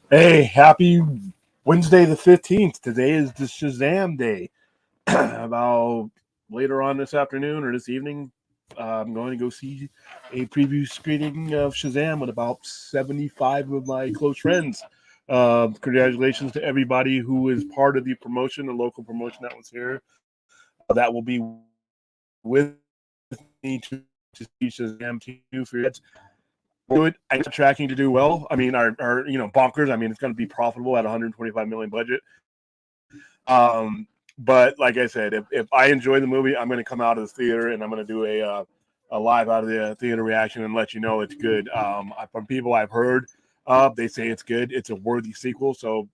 Hey, happy Wednesday the 15th. Today is the Shazam day. About later on this afternoon or this evening, I'm going to go see a preview screening of Shazam with about 75 of my close friends. Congratulations to everybody who is part of the promotion, the local promotion that was here. That will be with me to see Shazam 2 for your kids. Do it. I know tracking to do well. I mean, our bonkers. I mean, it's going to be profitable at 125 million budget. But like I said, if I enjoy the movie, I'm going to come out of the theater and I'm going to do a live out of the theater reaction and let you know it's good. From people I've heard, they say it's good. It's a worthy sequel. So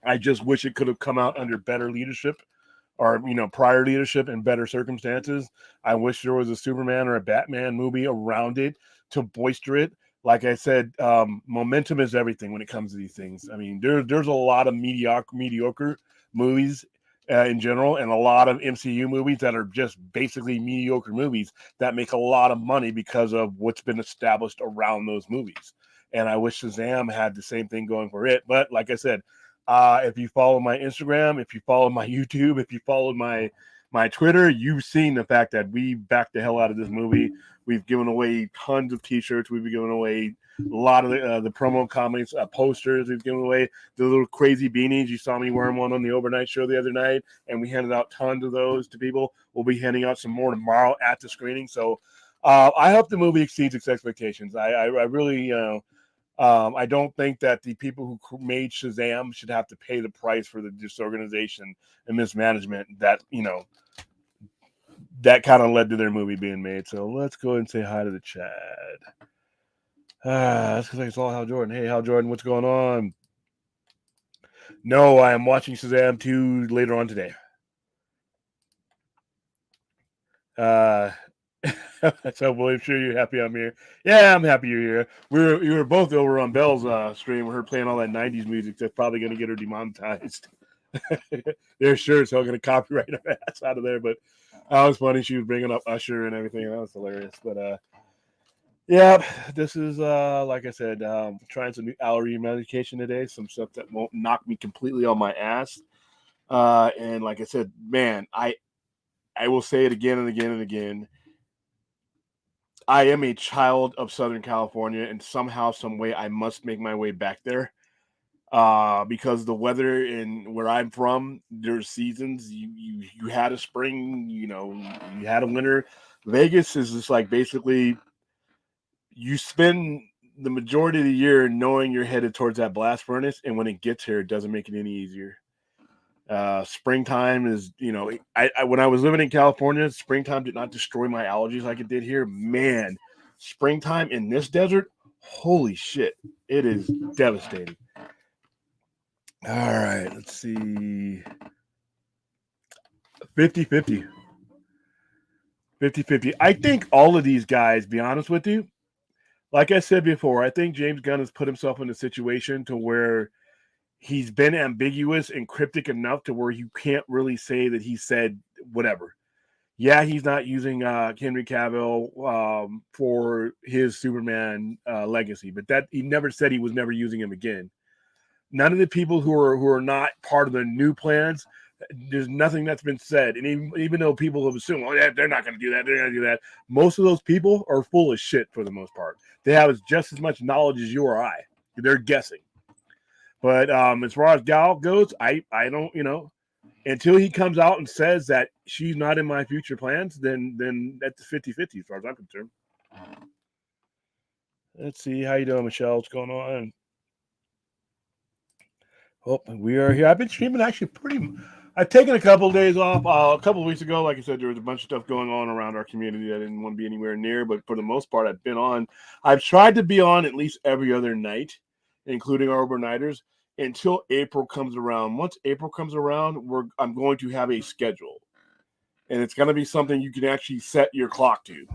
I just wish it could have come out under better leadership or prior leadership and better circumstances. I wish there was a Superman or a Batman movie around it to bolster it. Like I said, momentum is everything when it comes to these things. I mean, there's a lot of mediocre movies in general, and a lot of MCU movies that are just basically mediocre movies that make a lot of money because of what's been established around those movies. And I wish Shazam had the same thing going for it. But like I said, if you follow my Instagram, if you follow my YouTube, if you followed my Twitter, you've seen the fact that we backed the hell out of this movie. We've given away tons of T-shirts. We've given away a lot of the promo comics, posters. We've given away the little crazy beanies. You saw me wearing one on the overnight show the other night, and we handed out tons of those to people. We'll be handing out some more tomorrow at the screening. So I hope the movie exceeds its expectations. I really, I don't think that the people who made Shazam should have to pay the price for the disorganization and mismanagement that that kind of led to their movie being made. So let's go ahead and say hi to the Chad. That's because I saw Hal Jordan. Hey, Hal Jordan, what's going on? No, I am watching Shazam 2 later on today. Uh, so, William, sure you're happy I'm here. Yeah, I'm happy you're here. We were both over on Bell's stream. We're playing all that '90s music that's probably going to get her demonetized. They're sure as hell going to copyright her ass out of there. But that was funny. She was bringing up Usher and everything. That was hilarious. But yeah, this is like I said, trying some new allergy medication today. Some stuff that won't knock me completely on my ass. And like I said, man, I will say it again and again and again. I am a child of Southern California, and somehow, some way, I must make my way back there. Because the weather in where I'm from, there's seasons. You had a spring, you had a winter. Vegas is just like basically you spend the majority of the year knowing you're headed towards that blast furnace, and when it gets here, it doesn't make it any easier. Springtime is, I when I was living in California, springtime did not destroy my allergies like it did here. Man, springtime in this desert, holy shit, it is devastating. All right, let's see. 50-50. 50-50. I think all of these guys, be honest with you, like I said before, I think James Gunn has put himself in a situation to where he's been ambiguous and cryptic enough to where you can't really say that he said whatever. Yeah, he's not using Henry Cavill for his Superman legacy, but that he never said he was never using him again. None of the people who are not part of the new plans, there's nothing that's been said. And even though people have assumed, oh, yeah, they're not going to do that, they're going to do that. Most of those people are full of shit for the most part. They have just as much knowledge as you or I. They're guessing. But as far as Gal goes, I don't, until he comes out and says that she's not in my future plans, then that's 50-50 as far as I'm concerned. Let's see. How you doing, Michelle? What's going on? Oh, we are here. I've been streaming actually pretty. I've taken a couple of days off. A couple of weeks ago, like I said, there was a bunch of stuff going on around our community I didn't want to be anywhere near. But for the most part, I've been on. I've tried to be on at least every other night, including our overnighters, until April comes around. Once April comes around, I'm going to have a schedule, and it's going to be something you can actually set your clock to.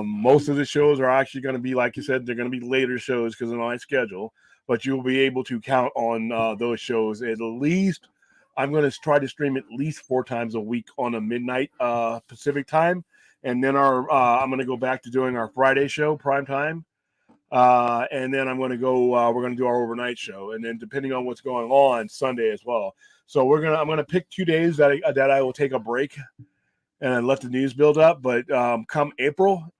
Most of the shows are actually going to be, like you said, they're going to be later shows because of my schedule, but you'll be able to count on those shows at least. I'm going to try to stream at least 4 times a week on a midnight Pacific time, and then I'm going to go back to doing our Friday show prime time. And then I'm going to go. We're going to do our overnight show, and then depending on what's going on, Sunday as well. So I'm gonna pick 2 days that I will take a break and let the news build up. But come April,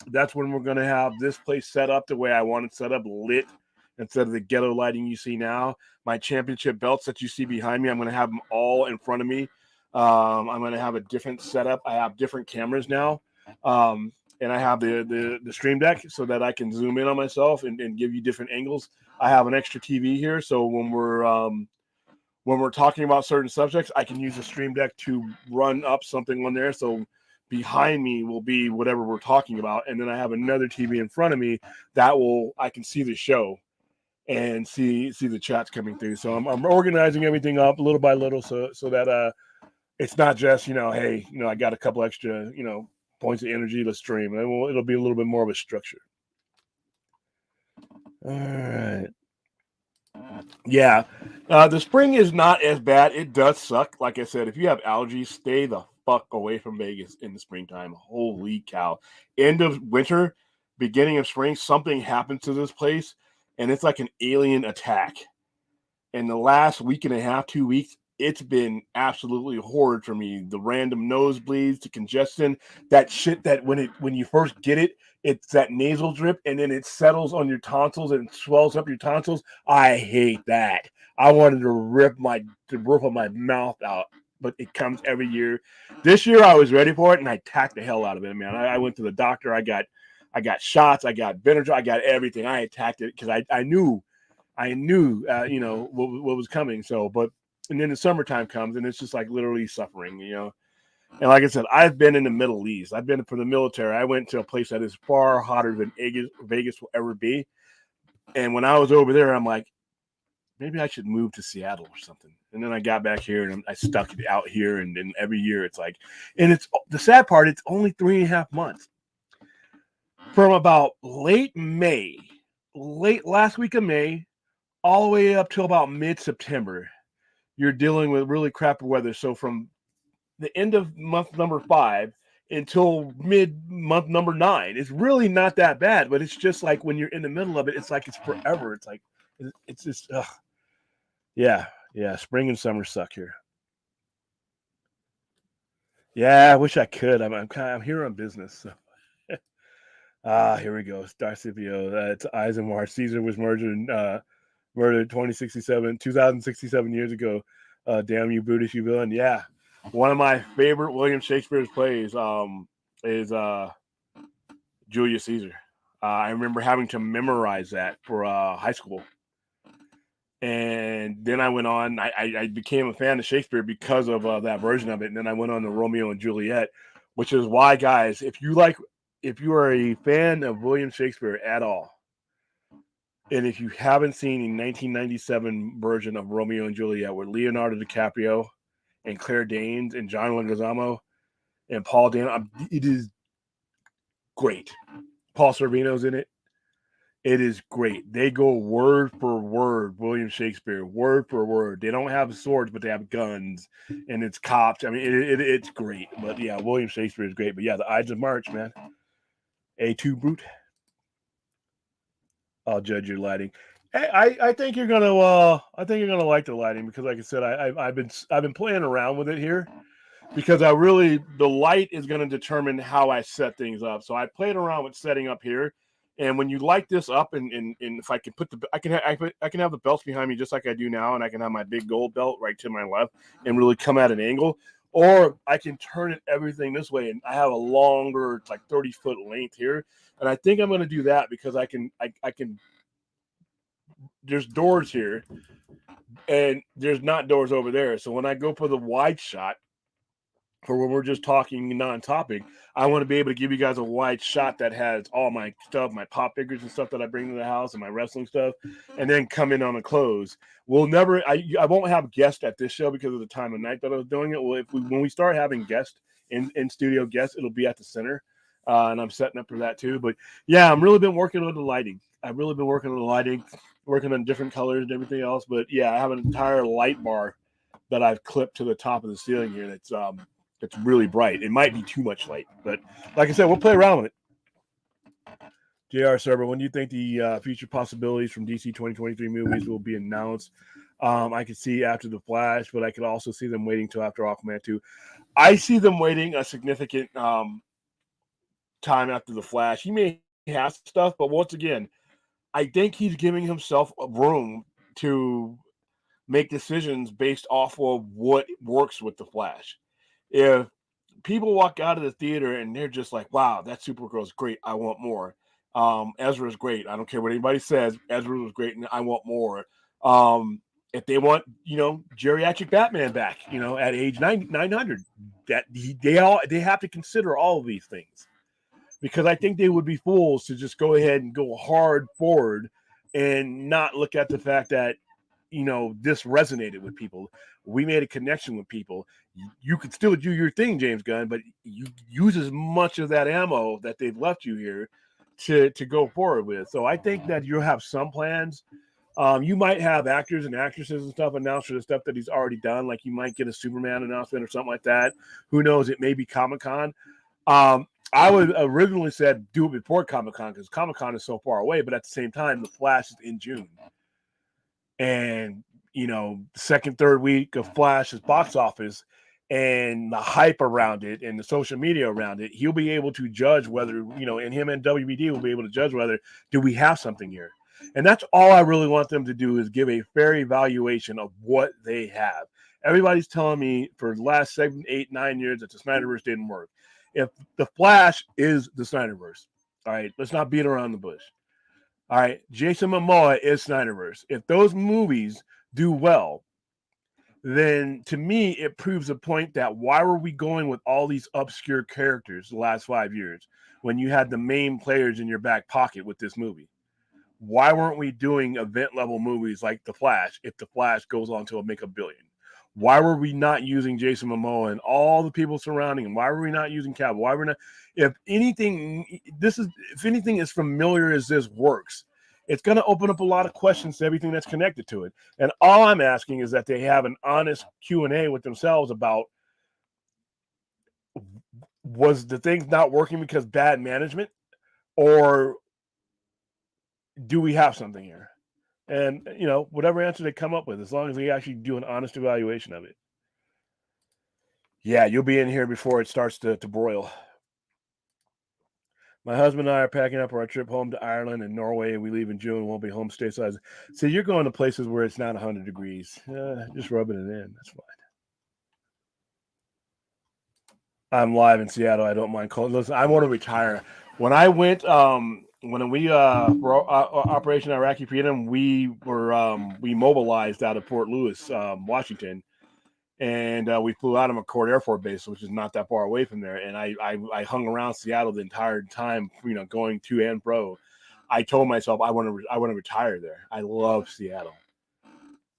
that's when we're going to have this place set up the way I want it set up, lit instead of the ghetto lighting you see now. My championship belts that you see behind me, I'm going to have them all in front of me. I'm going to have a different setup. I have different cameras now. And I have the Stream Deck so that I can zoom in on myself and give you different angles. I have an extra TV here, so when we're talking about certain subjects, I can use the Stream Deck to run up something on there. So behind me will be whatever we're talking about, and then I have another TV in front of me I can see the show and see the chats coming through. So I'm organizing everything up little by little, so that it's not just hey, I got a couple extra points of energy to stream. It'll be a little bit more of a structure. All right. Yeah. The spring is not as bad. It does suck. Like I said, if you have allergies, stay the fuck away from Vegas in the springtime. Holy cow. End of winter, beginning of spring, something happens to this place, and it's like an alien attack. And the last week and a half, 2 weeks, it's been absolutely horrid for me. The random nosebleeds, the congestion, that shit that when you first get it, it's that nasal drip, and then it settles on your tonsils and swells up your tonsils. I hate that. I wanted to rip my mouth out, but it comes every year. This year I was ready for it, and I tacked the hell out of it, man. I went to the doctor. I got shots. I got Benadryl. I got everything. I attacked it because I knew what was coming. So, and then the summertime comes, and it's just like literally suffering, And like I said, I've been in the Middle East. I've been for the military. I went to a place that is far hotter than Vegas will ever be. And when I was over there, I'm like, maybe I should move to Seattle or something. And then I got back here and I stuck it out here. And then every year it's like, and it's the sad part, it's only 3.5 months. From about late last week of May, all the way up till about mid-September, you're dealing with really crappy weather. So from the end of month number 5 until mid-month number 9, it's really not that bad. But it's just like when you're in the middle of it, it's like it's forever. It's like it's just yeah. Spring and summer suck here. Yeah, I wish I could. I'm here on business. So. Here we go. Starcipio. It's Eisenhower. Caesar was murdered 2067 years ago. Damn you, Brutish, you villain. Yeah. One of my favorite William Shakespeare's plays is Julius Caesar. I remember having to memorize that for high school. And then I went on, I became a fan of Shakespeare because of that version of it. And then I went on to Romeo and Juliet, which is why, guys, if you are a fan of William Shakespeare at all, and if you haven't seen the 1997 version of Romeo and Juliet with Leonardo DiCaprio and Claire Danes and John Leguizamo and Paul Dano, it is great. Paul Sorvino's in it. It is great. They go word for word, William Shakespeare, word for word. They don't have swords, but they have guns, and it's cops. I mean, it's great. But yeah, William Shakespeare is great. But yeah, the Ides of March, man. A2 Brute. I'll judge your lighting. I think you're gonna like the lighting because, like I said, I've been playing around with it here because the light is going to determine how I set things up. So I played around with setting up here, and when you light this up, and if I can I can have the belts behind me just like I do now, and I can have my big gold belt right to my left and really come at an angle, or I can turn it everything this way, and I have a longer, it's like 30-foot length here. And I think I'm going to do that because I can. There's doors here, and there's not doors over there. So when I go for the wide shot, for when we're just talking non-topic, I want to be able to give you guys a wide shot that has all my stuff, my pop figures and stuff that I bring to the house, and my wrestling stuff, and then come in on a close. I won't have guests at this show because of the time of night that I was doing it. Well, when we start having guests in studio guests, it'll be at the center. And I'm setting up for that too. But yeah, I've really been working on the lighting. Working on different colors and everything else. But yeah, I have an entire light bar that I've clipped to the top of the ceiling here. That's really bright. It might be too much light, but like I said, we'll play around with it. JR Server, when do you think the future possibilities from DC 2023 movies will be announced? I could see after The Flash, but I could also see them waiting till after Aquaman 2. I see them waiting a significant time after The Flash. He may have stuff, but once again, I think he's giving himself a room to make decisions based off of what works with The Flash. If people walk out of the theater and they're just like, wow, that Supergirl's great. I want more. Ezra's great. I don't care what anybody says. Ezra was great and I want more. If they want, geriatric Batman back, at age 900, that they have to consider all of these things, because I think they would be fools to just go ahead and go hard forward and not look at the fact that, this resonated with people. We made a connection with people. You could still do your thing, James Gunn, but you use as much of that ammo that they've left you here to go forward with. So I think that you'll have some plans. You might have actors and actresses and stuff announced for the stuff that he's already done. Like you might get a Superman announcement or something like that. Who knows? It may be Comic-Con. I would originally said do it before Comic-Con because Comic-Con is so far away, but at the same time, The Flash is in June. And, second, third week of Flash's box office and the hype around it and the social media around it, he'll be able to judge whether, and him and WBD will be able to judge whether do we have something here. And that's all I really want them to do is give a fair evaluation of what they have. Everybody's telling me for the last 7, 8, 9 years that the Snyderverse didn't work. If the Flash is the Snyderverse, all right, let's not beat around the bush. All right, Jason Momoa is Snyderverse. If those movies do well, then to me, it proves a point that why were we going with all these obscure characters the last 5 years when you had the main players in your back pocket with this movie? Why weren't we doing event-level movies like The Flash if The Flash goes on to make $1 billion? Why were we not using Jason Momoa and all the people surrounding him? Why were we not using Cavill? Why were we not? If anything as familiar as this works, it's going to open up a lot of questions to everything that's connected to it. And all I'm asking is that they have an honest Q&A with themselves about, was the things not working because bad management, or do we have something here? And, whatever answer they come up with, as long as they actually do an honest evaluation of it. Yeah, you'll be in here before it starts to broil. My husband and I are packing up our trip home to Ireland and Norway, and we leave in June. Won't be home stateside. So you're going to places where it's not 100 degrees. Just rubbing it in. That's fine. I'm live in Seattle. I don't mind cold. Listen, I want to retire. When I went, when we for Operation Iraqi Freedom, we mobilized out of Port Louis, Washington, and we flew out of McCord Air Force Base, which is not that far away from there. And I hung around Seattle the entire time, going to and fro. I told myself I want to retire there. I love Seattle.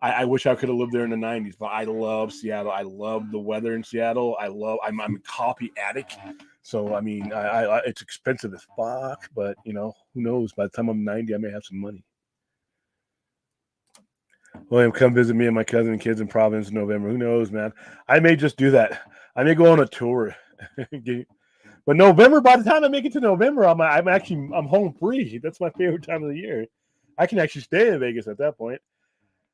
I wish I could have lived there in the 90s, but I love Seattle. I love the weather in Seattle. I'm a coffee addict. So, I mean, I it's expensive as fuck, but, who knows? By the time I'm 90, I may have some money. William, come visit me and my cousin and kids in Providence in November. Who knows, man? I may just do that. I may go on a tour. But November, by the time I make it to November, I'm home free. That's my favorite time of the year. I can actually stay in Vegas at that point.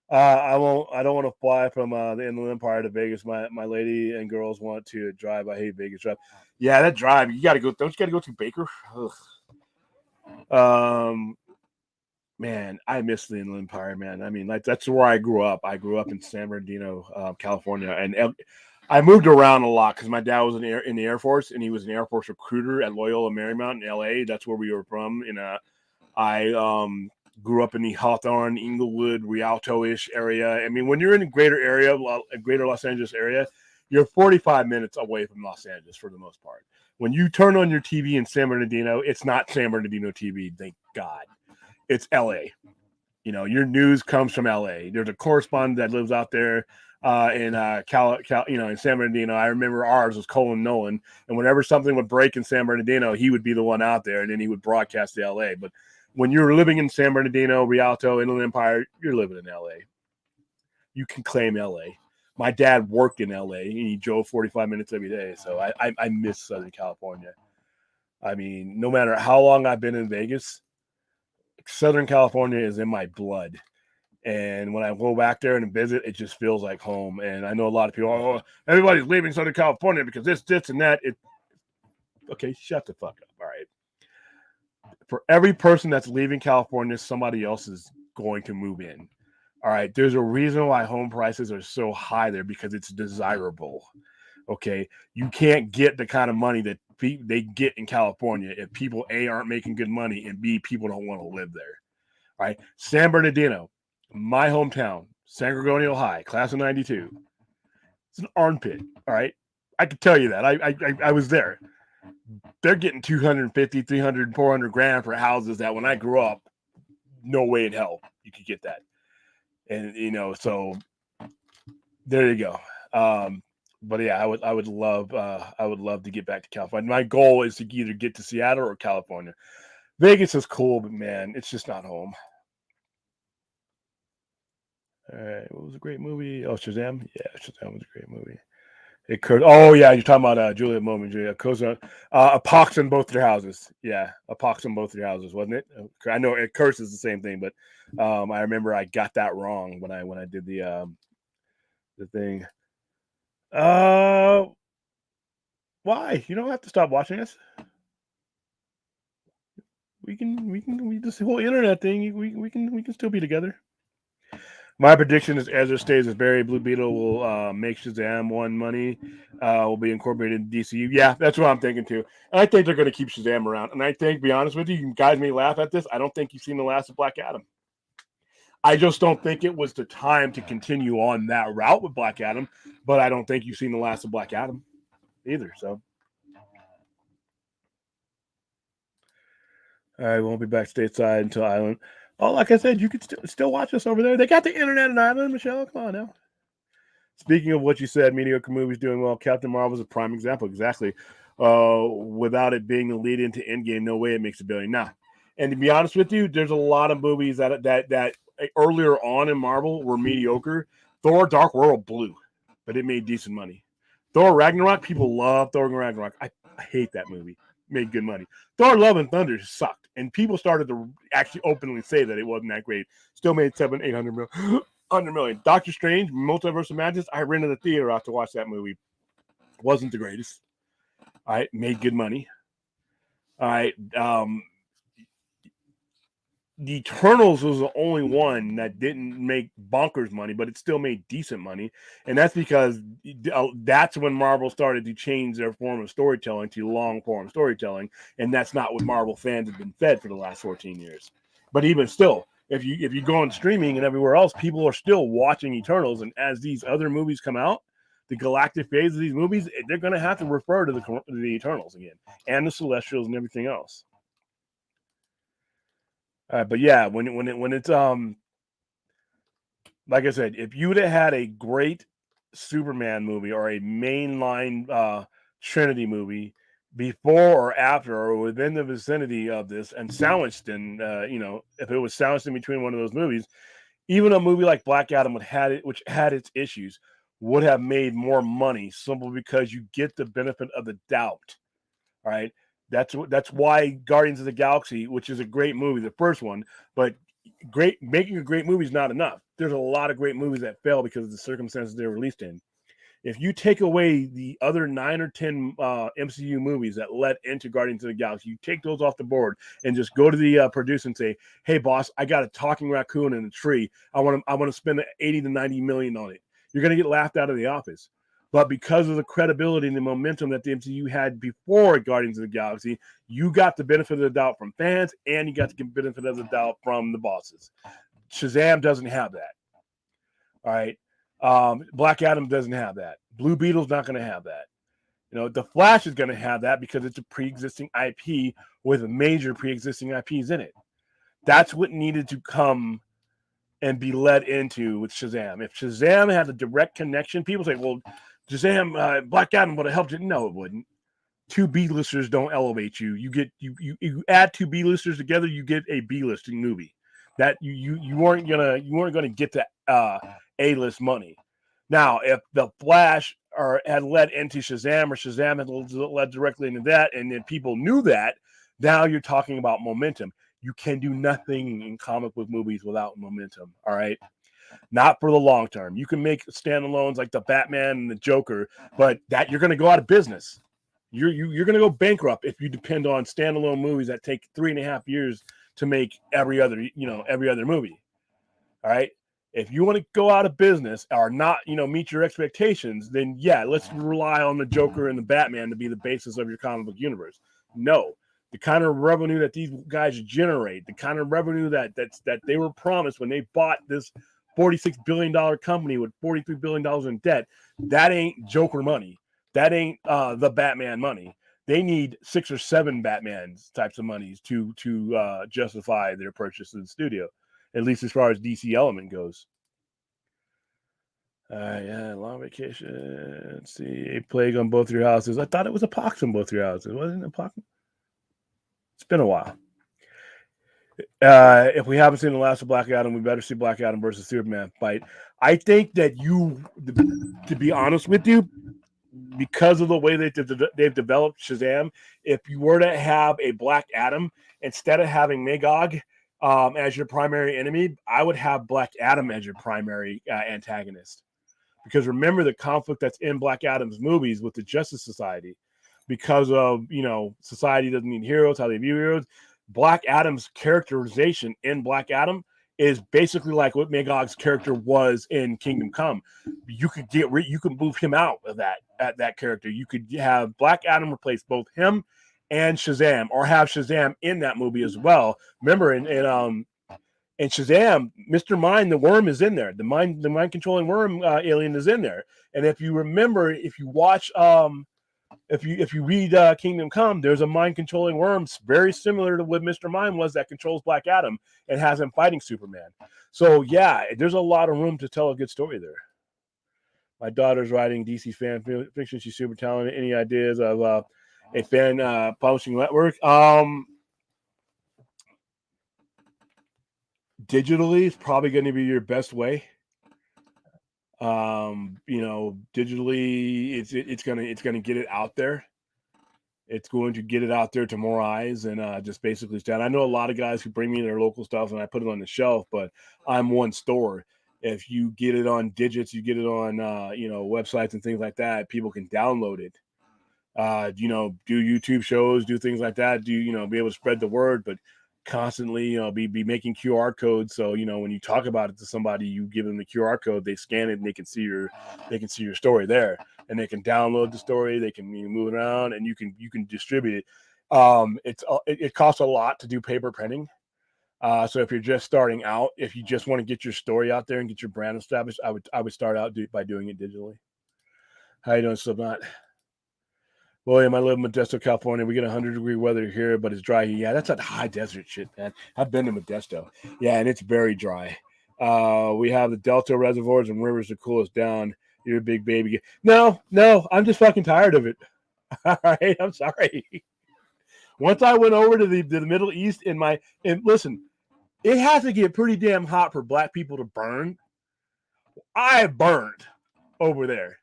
I don't want to fly from the Inland Empire to Vegas. My lady and girls want to drive. I hate Vegas drive. Yeah, that drive. You got to go. Don't you got to go to Baker? Ugh. Man, I miss the Inland Empire, man. I mean, that's where I grew up. I grew up in San Bernardino, California, and I moved around a lot because my dad was in the Air Force, and he was an Air Force recruiter at Loyola Marymount in L.A. That's where we were from. And I grew up in the Hawthorne, Inglewood, Rialto-ish area. I mean, when you're in the greater Los Angeles area, you're 45 minutes away from Los Angeles for the most part. When you turn on your TV in San Bernardino, it's not San Bernardino TV, thank God. It's LA. Your news comes from LA. There's a correspondent that lives out there in in San Bernardino. I remember ours was Colin Nolan, and whenever something would break in San Bernardino, he would be the one out there, and then he would broadcast to LA. But when you're living in San Bernardino, Rialto, Inland Empire, you're living in LA. You can claim LA. My dad worked in LA, and he drove 45 minutes every day. So I miss Southern California. I mean, no matter how long I've been in Vegas, Southern California is in my blood. And when I go back there and visit, it just feels like home. And I know a lot of people, oh, everybody's leaving Southern California because this, and that. Okay, shut the fuck up. All right. For every person that's leaving California, somebody else is going to move in. All right. There's a reason why home prices are so high there because it's desirable. Okay. You can't get the kind of money that they get in California if people, A, aren't making good money, and B, people don't want to live there. All right. San Bernardino, my hometown, San Gregorio High, class of 92. It's an armpit. All right. I can tell you that. I was there. They're getting 250, 300, 400 grand for houses that when I grew up, no way in hell you could get that. And, so there you go. But yeah, I would love to get back to California. My goal is to either get to Seattle or California. Vegas is cool, but man, it's just not home. All right, what was a great movie? Oh, Shazam. Yeah, Shazam was a great movie. It cursed. Oh yeah, you're talking about Juliet Moment. Julia Cosa, a pox in both their houses. Yeah, a pox in both their houses, wasn't it? I know it curses the same thing, but I remember I got that wrong when I did the thing. Why? You don't have to stop watching us. We this whole internet thing. We can still be together. My prediction is Ezra stays as Barry. Blue Beetle will make Shazam 1 money. Will be incorporated in DCU. Yeah, that's what I'm thinking too. And I think they're going to keep Shazam around. And I think, to be honest with you guys may laugh at this, I don't think you've seen the last of Black Adam. I just don't think it was the time to continue on that route with Black Adam. But I don't think you've seen the last of Black Adam either. So, I won't be back stateside until Island. Oh, like I said, you could still watch us over there. They got the internet in Ireland, Michelle. Come on now. Speaking of what you said, mediocre movies doing well. Captain Marvel is a prime example. Exactly. Without it being a lead into Endgame, no way it makes $1 billion. Now, and to be honest with you, there's a lot of movies that earlier on in Marvel were mediocre. Thor: Dark World blew, but it made decent money. Thor: Ragnarok, people love Thor: Ragnarok. I hate that movie. Made good money. Thor: Love and Thunder sucked, and people started to actually openly say that it wasn't that great. Still made 700-800 million. 100 million. Doctor Strange, Multiverse of Madness. I rented the theater out to watch that movie. Wasn't the greatest. All right, made good money. All right, the Eternals was the only one that didn't make bonkers money, but it still made decent money, and that's because that's when Marvel started to change their form of storytelling to long form storytelling, and that's not what Marvel fans have been fed for the last 14 years. But even still, if you go on streaming and everywhere else, people are still watching Eternals, and as these other movies come out, the galactic phase of these movies, they're going to have to refer to the Eternals again, and the Celestials and everything else. But yeah, when it's like I said, if you'd have had a great Superman movie or a mainline Trinity movie before or after or within the vicinity of this, and sandwiched in, if it was sandwiched in between one of those movies, even a movie like Black Adam which had its issues, would have made more money simply because you get the benefit of the doubt. All right. That's why Guardians of the Galaxy, which is a great movie, the first one, but making a great movie is not enough. There's a lot of great movies that fail because of the circumstances they're released in. If you take away the other 9 or 10 MCU movies that led into Guardians of the Galaxy, you take those off the board and just go to the producer and say, "Hey, boss, I got a talking raccoon in a tree. I want to spend 80 to 90 million on it." You're going to get laughed out of the office. But because of the credibility and the momentum that the MCU had before Guardians of the Galaxy, you got the benefit of the doubt from fans, and you got the benefit of the doubt from the bosses. Shazam doesn't have that. All right. Black Adam doesn't have that. Blue Beetle's not going to have that. The Flash is going to have that because it's a pre-existing IP with major pre-existing IPs in it. That's what needed to come and be led into with Shazam. If Shazam had a direct connection, people say, well, Shazam, Black Adam would have helped it. No, it wouldn't. 2 B-listers don't elevate you. You add 2 B-listers together, you get a B-listing movie. That you weren't gonna get the A-list money. Now, if the Flash had led into Shazam, or Shazam had led directly into that, and then people knew that, now you're talking about momentum. You can do nothing in comic book movies without momentum. All right. Not for the long term. You can make standalones like the Batman and the Joker, but that you're going to go out of business. You're going to go bankrupt if you depend on standalone movies that take 3.5 years to make every other movie. All right. If you want to go out of business or not, meet your expectations, then yeah, let's rely on the Joker and the Batman to be the basis of your comic book universe. No, the kind of revenue that these guys generate, the kind of revenue that they were promised when they bought this $46 billion company with $43 billion in debt, that ain't Joker money. That ain't the Batman money. They need 6 or 7 Batmans types of monies to justify their purchase of the studio, at least as far as DC Element goes. Yeah, long vacation. Let's see, a plague on both your houses. I thought it was a pox on both your houses. Wasn't it a pox? It's been a while. If we haven't seen the last of Black Adam, we better see Black Adam versus Superman fight. I think that to be honest with you, because of the way they've developed Shazam, if you were to have a Black Adam instead of having Magog as your primary enemy, I would have Black Adam as your primary antagonist. Because remember the conflict that's in Black Adam's movies with the Justice Society, because of society doesn't need heroes, how they view heroes. Black Adam's characterization in Black Adam is basically like what Magog's character was in Kingdom Come. You could move him out of that character. You could have Black Adam replace both him and Shazam, or have Shazam in that movie as well. Remember, in Shazam, Mr. Mind, the worm is in there. The mind controlling worm alien is in there. And if you remember, if you watch, if you read Kingdom Come, there's a mind controlling worm very similar to what Mr. Mind was that controls Black Adam and has him fighting Superman. So yeah, there's a lot of room to tell a good story there. My daughter's writing DC fan fiction. She's super talented. Any ideas of a fan publishing network? Digitally is probably going to be your best way. Digitally, it's gonna get it out there. It's going to get it out there to more eyes and just basically stand. I know a lot of guys who bring me their local stuff and I put it on the shelf, but I'm one store. If you get it on digits, you get it on websites and things like that, people can download it. Do YouTube shows, do things like that, be able to spread the word, but constantly, be making QR codes. So, when you talk about it to somebody, you give them the QR code, they scan it and they can see your story there, and they can download the story. They can move it around and you can distribute it. It costs a lot to do paper printing. So if you're just starting out, if you just want to get your story out there and get your brand established, I would start out by doing it digitally. How you doing, Slipknot? William, I live in Modesto, California. We get 100-degree weather here, but it's dry. Yeah, that's that high desert shit, man. I've been to Modesto. Yeah, and it's very dry. We have the Delta reservoirs and rivers to cool us down. You're a big baby. No, I'm just fucking tired of it. All right, I'm sorry. Once I went over to the Middle East and listen, it has to get pretty damn hot for black people to burn. I burned over there.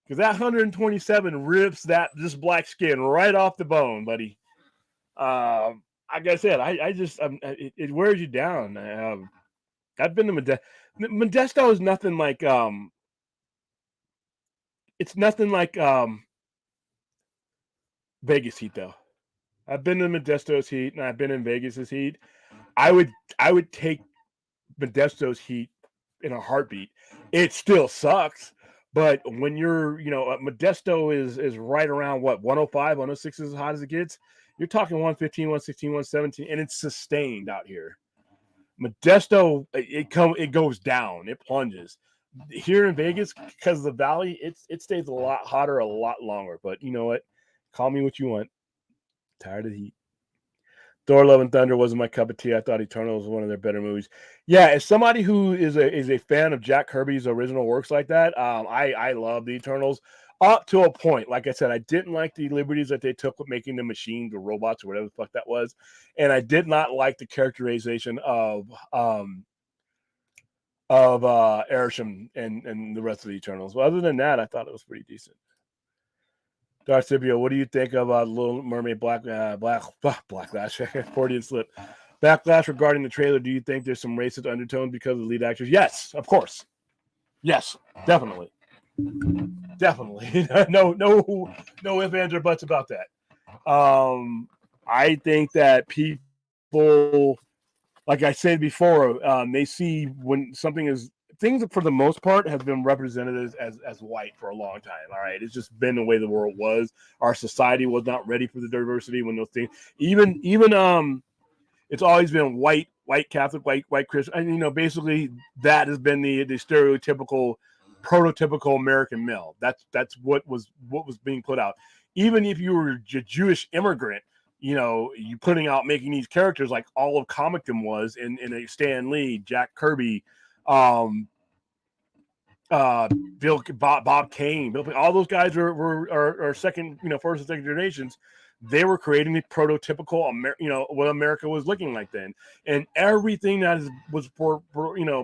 Because that 127 rips this black skin right off the bone, buddy. Like I said, it wears you down. I've been to Modesto. Modesto is nothing like it's nothing like Vegas heat though. I've been to Modesto's heat and I've been in Vegas's heat. I would take Modesto's heat in a heartbeat. It still sucks. But when you're, Modesto is right around 105, 106 is as hot as it gets. You're talking 115, 116, 117, and it's sustained out here. Modesto, it goes down, it plunges. Here in Vegas, because of the valley, it stays a lot hotter, a lot longer. But you know what? Call me what you want. Tired of the heat. Thor: Love and Thunder wasn't my cup of tea. I thought Eternal was one of their better movies. Yeah, as somebody who is a fan of Jack Kirby's original works like that, I love the Eternals up to a point. Like I said, I didn't like the liberties that they took with making the machines or robots or whatever the fuck that was, and I did not like the characterization of Arishem and the rest of the Eternals. But other than that, I thought it was pretty decent. Darth Scipio, what do you think of Little Mermaid Blacklash, Freudian slip? Backlash regarding the trailer. Do you think there's some racist undertones because of the lead actors? Yes, of course. Yes, definitely. Definitely. No ifs, ands, or buts about that. I think that people, like I said before, they see when something is things for the most part have been represented as white for a long time. All right, it's just been the way the world was. Our society was not ready for the diversity when those things. Even it's always been white Catholic, white Christian, and basically that has been the stereotypical, prototypical American male. That's what was being put out. Even if you were a Jewish immigrant, you putting out making these characters like all of comicdom was in a Stan Lee, Jack Kirby, Bob Kane, all those guys are second, first and second generations. They were creating the prototypical, what America was looking like then, and everything that was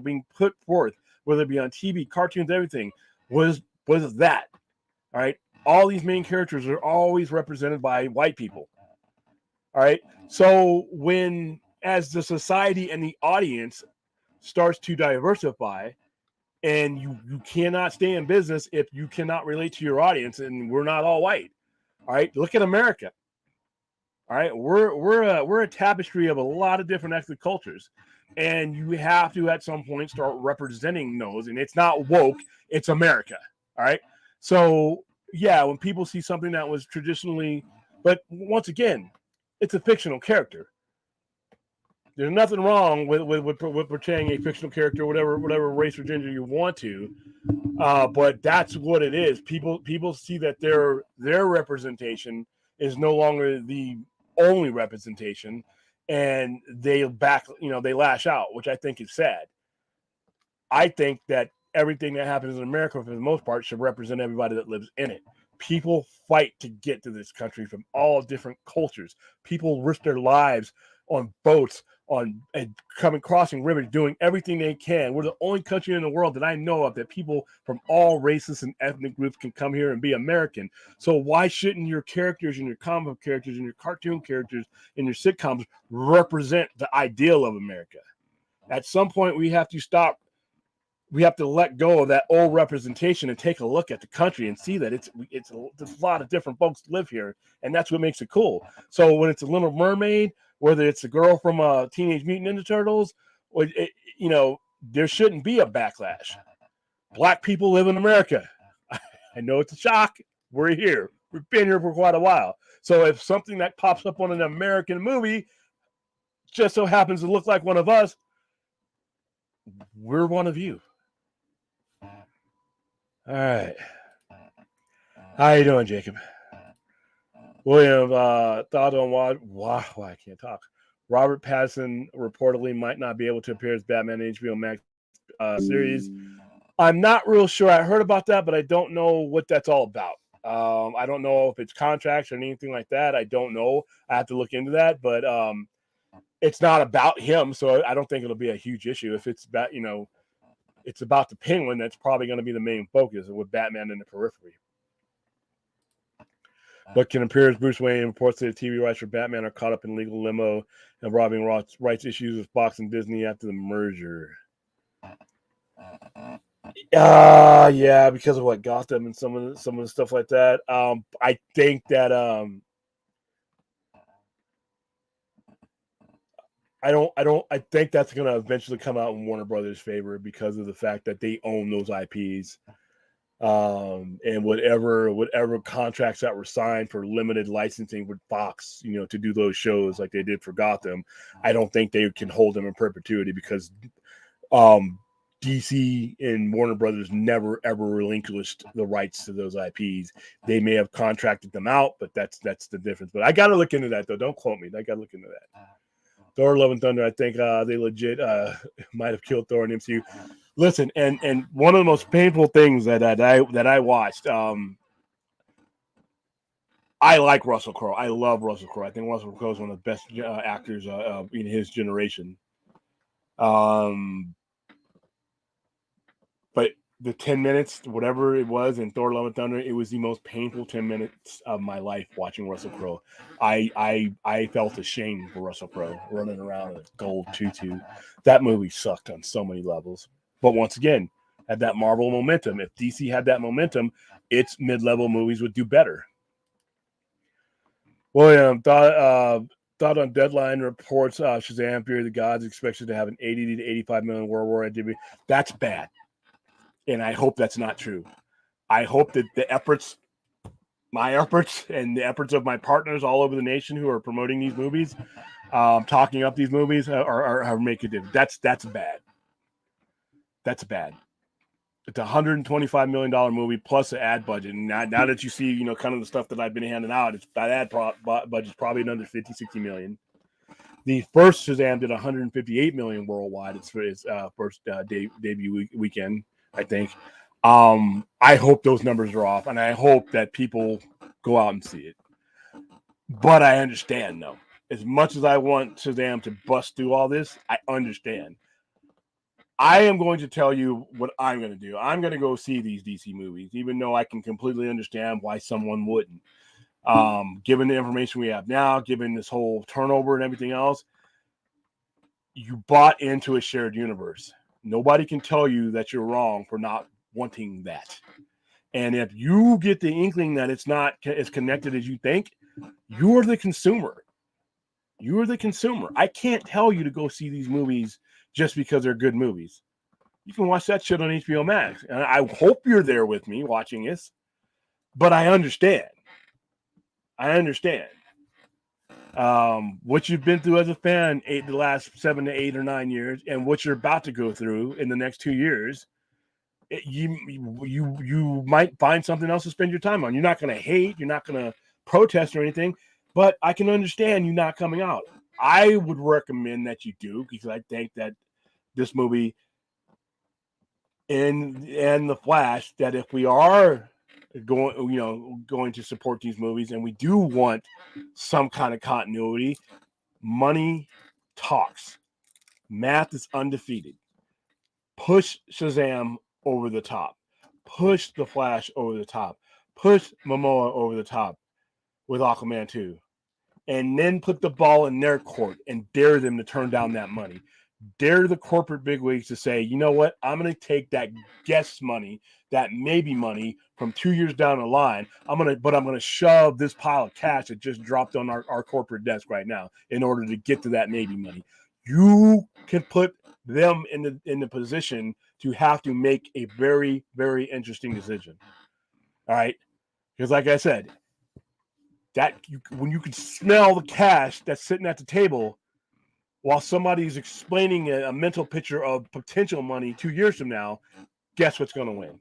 being put forth, whether it be on TV, cartoons, everything was that. All right, all these main characters are always represented by white people. All right, so as the society and the audience starts to diversify, and you cannot stay in business if you cannot relate to your audience, and we're not all white. All right, look at America. All right, we're a tapestry of a lot of different ethnic cultures, and you have to at some point start representing those. And it's not woke; it's America. All right, so yeah, when people see something that was traditionally, but once again, it's a fictional character. There's nothing wrong with portraying a fictional character, whatever race or gender you want to, but that's what it is. People see that their representation is no longer the only representation, and they lash out, which I think is sad. I think that everything that happens in America, for the most part, should represent everybody that lives in it. People fight to get to this country from all different cultures. People risk their lives on boats, crossing rivers, doing everything they can. We're the only country in the world that I know of that people from all races and ethnic groups can come here and be American. So why shouldn't your characters and your comic book characters and your cartoon characters and your sitcoms represent the ideal of America? At some point, we have to stop. We have to let go of that old representation and take a look at the country and see that there's a lot of different folks live here, and that's what makes it cool. So when it's a Little Mermaid, whether it's a girl from Teenage Mutant Ninja Turtles, or there shouldn't be a backlash. Black people live in America. I know it's a shock. We're here. We've been here for quite a while. So if something that pops up on an American movie just so happens to look like one of us, we're one of you. All right. How you doing, Jacob? William, thought on why I can't talk. Robert Pattinson reportedly might not be able to appear as Batman in HBO Max series. I'm not real sure. I heard about that, but I don't know what that's all about. I don't know if it's contracts or anything like that. I don't know. I have to look into that, but it's not about him, so I don't think it'll be a huge issue. If it's about, it's about the Penguin, that's probably going to be the main focus with Batman in the periphery. But can appear as Bruce Wayne. Reports that the TV rights for Batman are caught up in legal limbo and robbing rights issues with Fox and Disney after the merger. Yeah, because of what Gotham and some of the stuff like that. I think that I think that's going to eventually come out in Warner Brothers' favor because of the fact that they own those IPs. And whatever contracts that were signed for limited licensing with Fox, to do those shows like they did for Gotham, I don't think they can hold them in perpetuity because DC and Warner Brothers never ever relinquished the rights to those IPs. They may have contracted them out, but that's the difference. But I got to look into that though. Don't quote me. I got to look into that. Thor: Love and Thunder. I think they legit might have killed Thor in MCU. Listen, and one of the most painful things that I watched. I like Russell Crowe. I love Russell Crowe. I think Russell Crowe is one of the best actors in his generation. But the 10 minutes, whatever it was in Thor: Love and Thunder, it was the most painful 10 minutes of my life watching Russell Crowe. I felt ashamed for Russell Crowe running around in a gold tutu. That movie sucked on so many levels. But once again, had that Marvel momentum. If DC had that momentum, its mid-level movies would do better. William thought on Deadline reports Shazam: Fury of the Gods expected to have an 80 to 85 million worldwide debut. That's bad, and I hope that's not true. I hope that my efforts, and the efforts of my partners all over the nation who are promoting these movies, talking up these movies, are making it. That's bad. That's bad. It's a $125 million movie plus an ad budget. And now that you see, kind of the stuff that I've been handing out, it's that ad budget's probably another 50, 60 million. The first Shazam did 158 million worldwide. It's for its first debut weekend, I think. I hope those numbers are off, and I hope that people go out and see it. But I understand, though. As much as I want Shazam to bust through all this, I understand. I am going to tell you what I'm going to do. I'm going to go see these DC movies, even though I can completely understand why someone wouldn't. Given the information we have now, given this whole turnover and everything else, you bought into a shared universe. Nobody can tell you that you're wrong for not wanting that. And if you get the inkling that it's not as connected as you think, you're the consumer. You're the consumer. I can't tell you to go see these movies just because they're good movies. You can watch that shit on HBO Max. And I hope you're there with me watching this. But I understand. What you've been through as a fan the last 7 to 8 or 9 years, and what you're about to go through in the next 2 years, you might find something else to spend your time on. You're not going to hate. You're not going to protest or anything. But I can understand you not coming out. I would recommend that you do, because I think that this movie and the Flash, that if we are going to support these movies, and we do want some kind of continuity, money talks. Math is undefeated. Push Shazam over the top. Push the Flash over the top. Push Momoa over the top with Aquaman 2. And then put the ball in their court and dare them to turn down that money. Dare the corporate bigwigs to say, you know what? I'm going to take that guest money, that maybe money from 2 years down the line. I'm going to shove this pile of cash that just dropped on our corporate desk right now in order to get to that maybe money. You can put them in the position to have to make a very, very interesting decision. All right. Because like I said, when you can smell the cash that's sitting at the table while somebody's explaining a mental picture of potential money 2 years from now, guess what's going to win?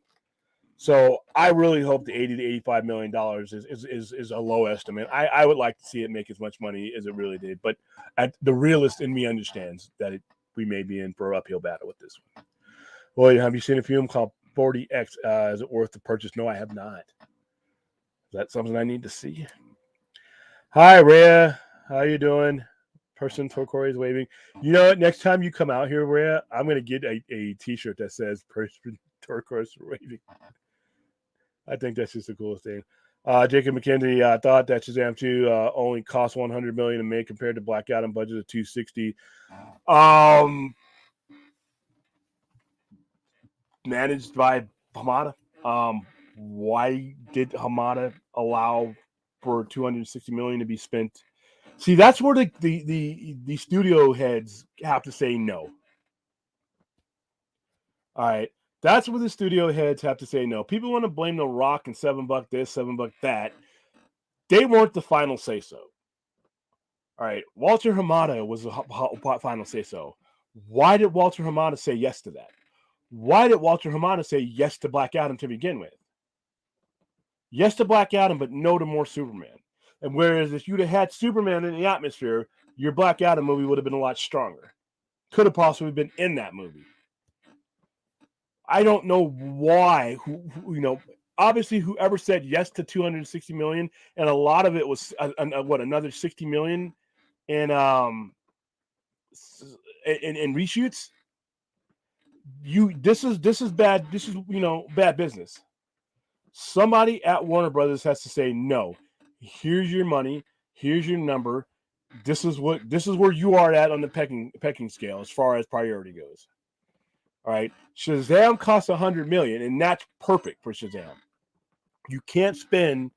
So I really hope the $80 to $85 million is a low estimate. I would like to see it make as much money as it really did, but the realist in me understands that we may be in for an uphill battle with this one. Well, have you seen a film called 40X? Is it worth the purchase? No, I have not. Is that something I need to see? Hi, Rhea. How you doing? Person turquoise waving. You know what? Next time you come out here, Rhea, I'm going to get a T-shirt that says person turquoise waving. I think that's just the coolest thing. Jacob McKenzie thought that Shazam 2 only cost $100 million to make compared to Black Adam budget of $260. Managed by Hamada. Why did Hamada allow for $260 million to be spent? See, that's where the studio heads have to say no. All right. That's where the studio heads have to say no. People want to blame The Rock and $7 this, $7 that. They weren't the final say so. All right. Walter Hamada was the final say so. Why did Walter Hamada say yes to that? Why did Walter Hamada say yes to Black Adam to begin with? Yes to Black Adam, but no to more Superman. And whereas if you'd have had Superman in the atmosphere, your Black Adam movie would have been a lot stronger. Could have possibly been in that movie. I don't know why. Obviously, whoever said yes to $260 million, and a lot of it was another $60 million in reshoots. This is bad. This is bad business. Somebody at Warner Brothers has to say no. Here's your money. Here's your number. This is where you are at on the pecking scale as far as priority goes. All right, Shazam costs $100 million, and that's perfect for Shazam. You can't spend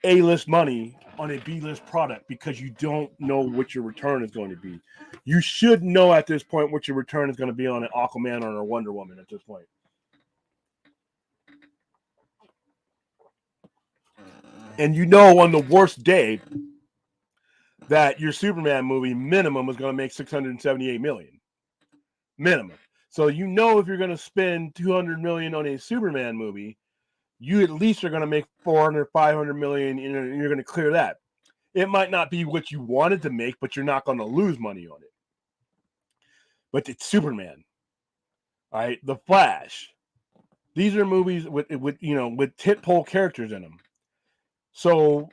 A-list money on a B-list product because you don't know what your return is going to be. You should know at this point what your return is going to be on an Aquaman or a Wonder Woman at this point. And on the worst day that your Superman movie minimum is going to make $678 million. Minimum. So if you're going to spend $200 million on a Superman movie, you at least are going to make $400, $500 million, and you're going to clear that. It might not be what you wanted to make, but you're not going to lose money on it. But it's Superman. All right, The Flash. These are movies with titpole characters in them. So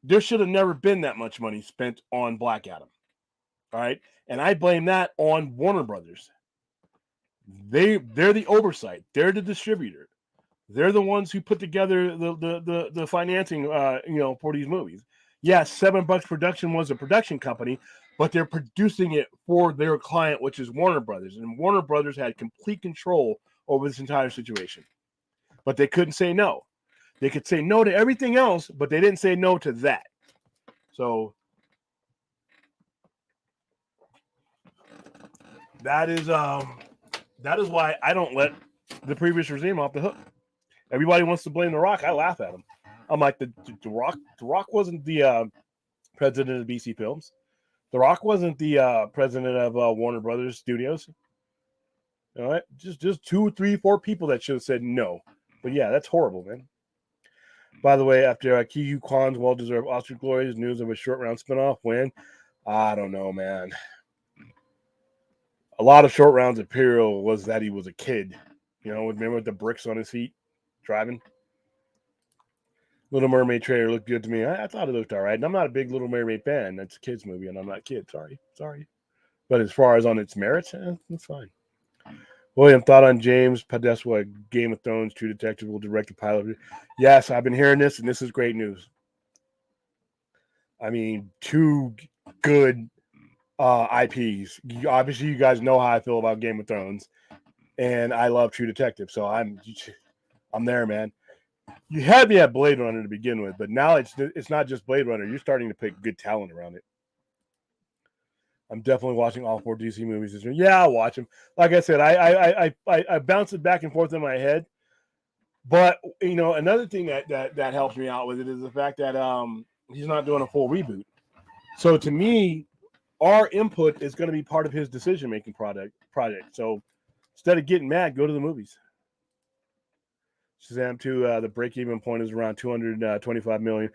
there should have never been that much money spent on Black Adam. All right, and I blame that on Warner Brothers. They're the oversight. They're the distributor. They're the ones who put together the financing, for these movies. Yeah, $7 Production was a production company, but they're producing it for their client, which is Warner Brothers. And Warner Brothers had complete control over this entire situation. But they couldn't say no. They could say no to everything else, but they didn't say no to that. So that is why I don't let the previous regime off the hook. Everybody wants to blame The Rock. I laugh at him. I'm like, the Rock wasn't the president of BC Films. The Rock wasn't the president of Warner Brothers Studios. All right, just 2, 3, 4 people that should have said no. But yeah, that's horrible, man. By the way, after Ki Kwan's well-deserved Oscar glory, news of a short round spinoff when I don't know, man. A lot of short rounds Imperial was that he was a kid. Remember with the bricks on his feet driving? Little Mermaid trailer looked good to me. I thought it looked all right. And I'm not a big Little Mermaid fan. That's a kid's movie, and I'm not a kid. Sorry. But as far as on its merits, that's fine. William, thought on James Podeswa, Game of Thrones, True Detective will direct the pilot. Yes, I've been hearing this, and this is great news. I mean, 2 good IPs. Obviously, you guys know how I feel about Game of Thrones, and I love True Detective, so I'm there, man. You had me at Blade Runner to begin with, but now it's not just Blade Runner. You're starting to pick good talent around it. I'm definitely watching all 4 DC movies this year. Yeah, I'll watch them. Like I said, I bounce it back and forth in my head. But another thing that helps me out with it is the fact that he's not doing a full reboot. So to me, our input is going to be part of his decision-making project. So instead of getting mad, go to the movies. Shazam 2, the break-even point is around $225 million.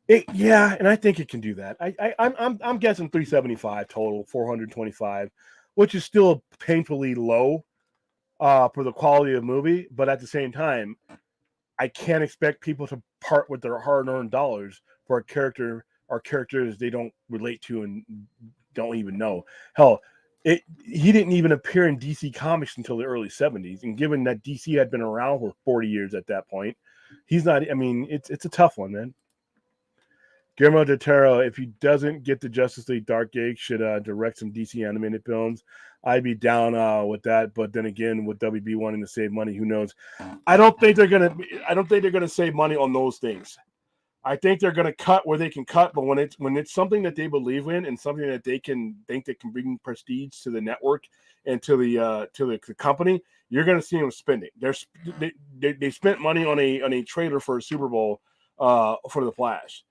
And I think it can do that. I'm guessing 375 total, 425, which is still painfully low for the quality of the movie. But at the same time, I can't expect people to part with their hard-earned dollars for a character or characters they don't relate to and don't even know. Hell, he didn't even appear in DC Comics until the early 70s. And given that DC had been around for 40 years at that point, he's not. I mean, it's a tough one, man. Guillermo del Toro, if he doesn't get the Justice League Dark Gate, should direct some DC animated films. I'd be down with that, but then again, with WB wanting to save money, who knows? I don't think they're gonna save money on those things. I think they're gonna cut where they can cut, but when it's something that they believe in and something that they can think that can bring prestige to the network and to the company, you're gonna see them spending. They spent money on a trailer for a Super Bowl for the Flash.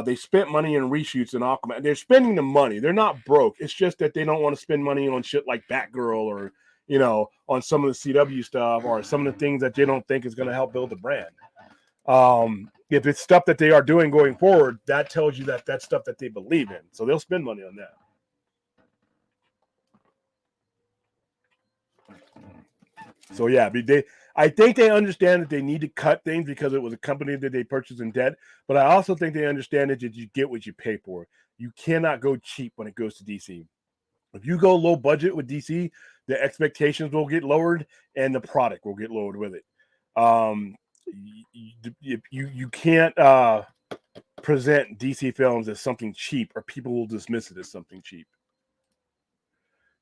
They spent money in reshoots in Aquaman. They're spending the money. They're not broke. It's just that they don't want to spend money on shit like Batgirl or, on some of the CW stuff or some of the things that they don't think is going to help build the brand. If it's stuff that they are doing going forward, that tells you that that's stuff that they believe in. So they'll spend money on that. So yeah, I think they understand that they need to cut things because it was a company that they purchased in debt. But I also think they understand that you get what you pay for. You cannot go cheap when it goes to DC. If you go low budget with DC, the expectations will get lowered and the product will get lowered with it. You can't present DC films as something cheap, or people will dismiss it as something cheap.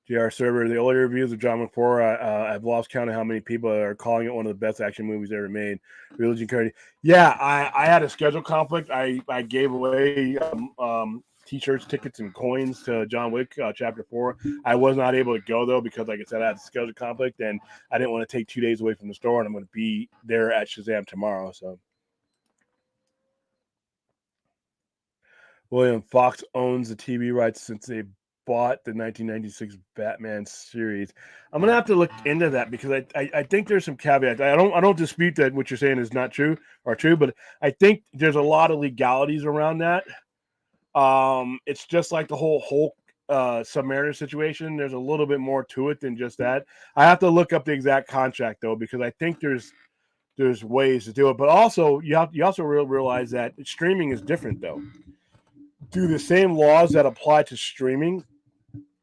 JR Server, the earlier reviews of John McFour, I've lost count of how many people are calling it one of the best action movies ever made. Religion Cardi. Yeah, I had a schedule conflict. I gave away t-shirts, tickets, and coins to John Wick Chapter 4. I was not able to go, though, because, like I said, I had a schedule conflict, and I didn't want to take 2 days away from the store, and I'm going to be there at Shazam tomorrow. So, William Fox owns the TV rights since they bought the 1996 Batman series. I'm gonna have to look into that because I think there's some caveats. I don't dispute that what you're saying is not true or true, but I think there's a lot of legalities around that. It's just like the whole Hulk Submariner situation. There's a little bit more to it than just that. I have to look up the exact contract though, because I think there's ways to do it. But also you also realize that streaming is different though. Do the same laws that apply to streaming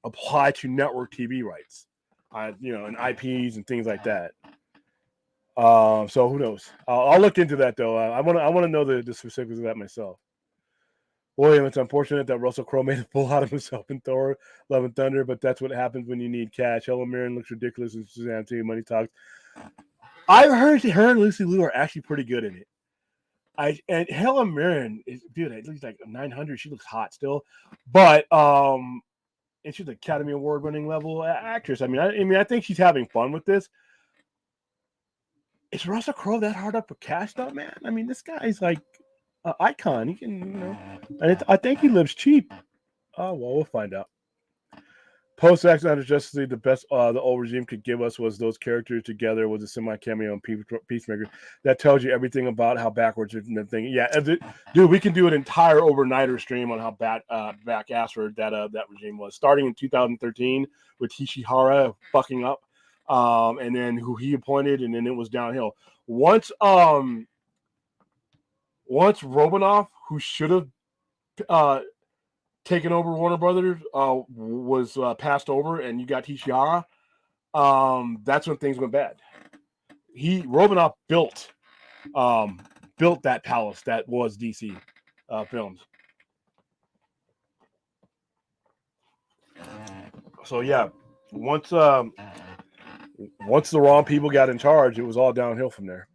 apply to network TV rights, and IPs and things like that. So who knows? I'll look into that though. I want to know the specifics of that myself. William, it's unfortunate that Russell Crowe made a fool out of himself in Thor: Love and Thunder, but that's what happens when you need cash. Helen Mirren looks ridiculous in Shazam 2. Money talks. I've heard her and Lucy Liu are actually pretty good in it. And Helen Mirren is, dude, at least like 900. She looks hot still, but and she's an Academy Award winning level actress. I mean, I think she's having fun with this. Is Russell Crowe that hard up for cash though, man? I mean, this guy's like an icon. He can, and I think he lives cheap. Oh well, we'll find out. Post Zack Snyder's Justice League, the best the old regime could give us was those characters together with a semi cameo and Peacemaker. That tells you everything about how backwards the thing. Yeah, dude, we can do an entire overnighter stream on how back assward that regime was, starting in 2013 with Ishihara fucking up, and then who he appointed, and then it was downhill. Once Romanoff, who should have taken over Warner Brothers, was passed over, and you got Ishihara, that's when things went bad. Romanoff built that palace that was DC Films. So yeah, once the wrong people got in charge, it was all downhill from there.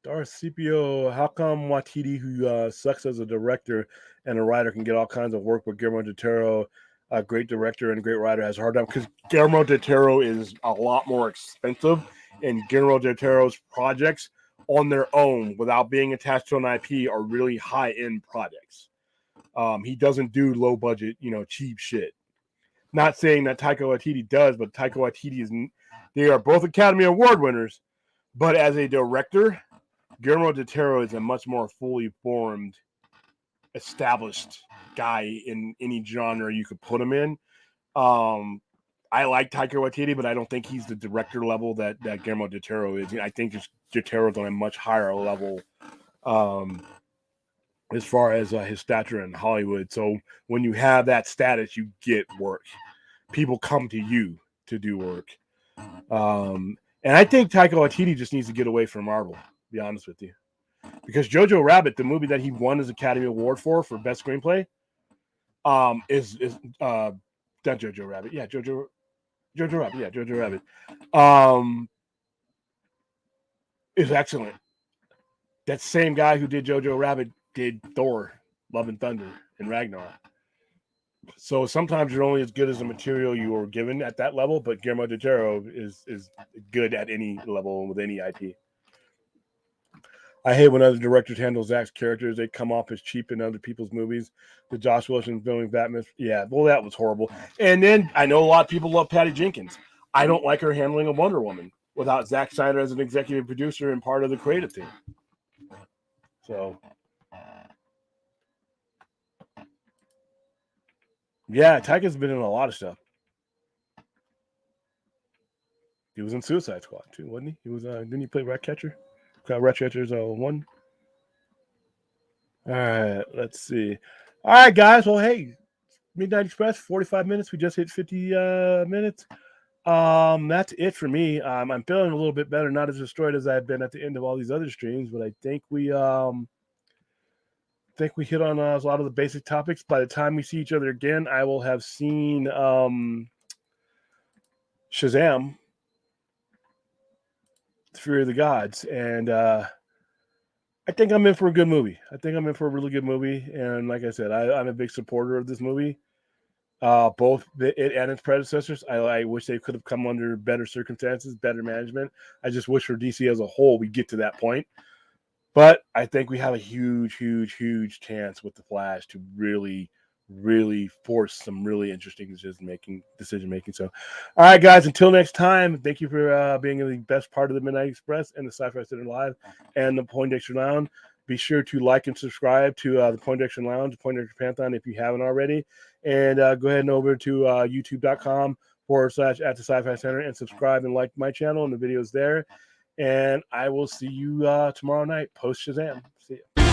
Darcipio, how come Watiti, who sucks as a director and a writer, can get all kinds of work, but Guillermo del Toro, a great director and great writer, has a hard time? Because Guillermo del Toro is a lot more expensive, and Guillermo del Toro's projects on their own, without being attached to an IP, are really high-end projects. He doesn't do low-budget, cheap shit. Not saying that Taika Waititi does, but Taika Waititi they are both Academy Award winners, but as a director, Guillermo del Toro is a much more fully formed, established guy in any genre you could put him in. I like Taika Waititi, but I don't think he's the director level that Guillermo del Toro is. I think del Toro's on a much higher level as far as his stature in Hollywood. So when you have that status, you get work. People come to you to do work. And I think Taika Waititi just needs to get away from Marvel, to be honest with you. Because Jojo Rabbit, the movie that he won his Academy Award for Best Screenplay, is not Jojo Rabbit. Yeah, Jojo Rabbit. Yeah, Jojo Rabbit. Is excellent. That same guy who did Jojo Rabbit did Thor: Love and Thunder and Ragnarok. So sometimes you're only as good as the material you were given at that level, but Guillermo del Toro is good at any level with any IP. I hate when other directors handle Zach's characters. They come off as cheap in other people's movies. The Josh Wilson filming Batman. Yeah, well, that was horrible. And then I know a lot of people love Patty Jenkins. I don't like her handling of Wonder Woman without Zack Snyder as an executive producer and part of the creative team. So, yeah, Taika's been in a lot of stuff. He was in Suicide Squad too, wasn't he? He was. Didn't he play Ratcatcher? Ratcatcher's 1. All right, let's see. All right, guys. Well, hey, Midnight Express, 45 minutes. We just hit 50 minutes. That's it for me. I'm feeling a little bit better, not as destroyed as I've been at the end of all these other streams, but I think we hit on a lot of the basic topics. By the time we see each other again, I will have seen Shazam, The Fury of the Gods, and I think I'm in for a good movie. I think I'm in for a really good movie, and like I said, I'm a big supporter of this movie. Both it and its predecessors. I wish they could have come under better circumstances, better management. I just wish for DC as a whole we get to that point. But I think we have a huge chance with the Flash to really force some really interesting decision making. So, all right, guys, until next time, thank you for being the best part of the Midnight Express and the Sci-Fi Center Live and the Poindexter Lounge. Be sure to like and subscribe to the Poindexter Lounge, Poindexter Pantheon, if you haven't already. And go ahead and over to youtube.com/at the Sci-Fi Center and subscribe and like my channel and the videos there. And I will see you tomorrow night post Shazam. See you.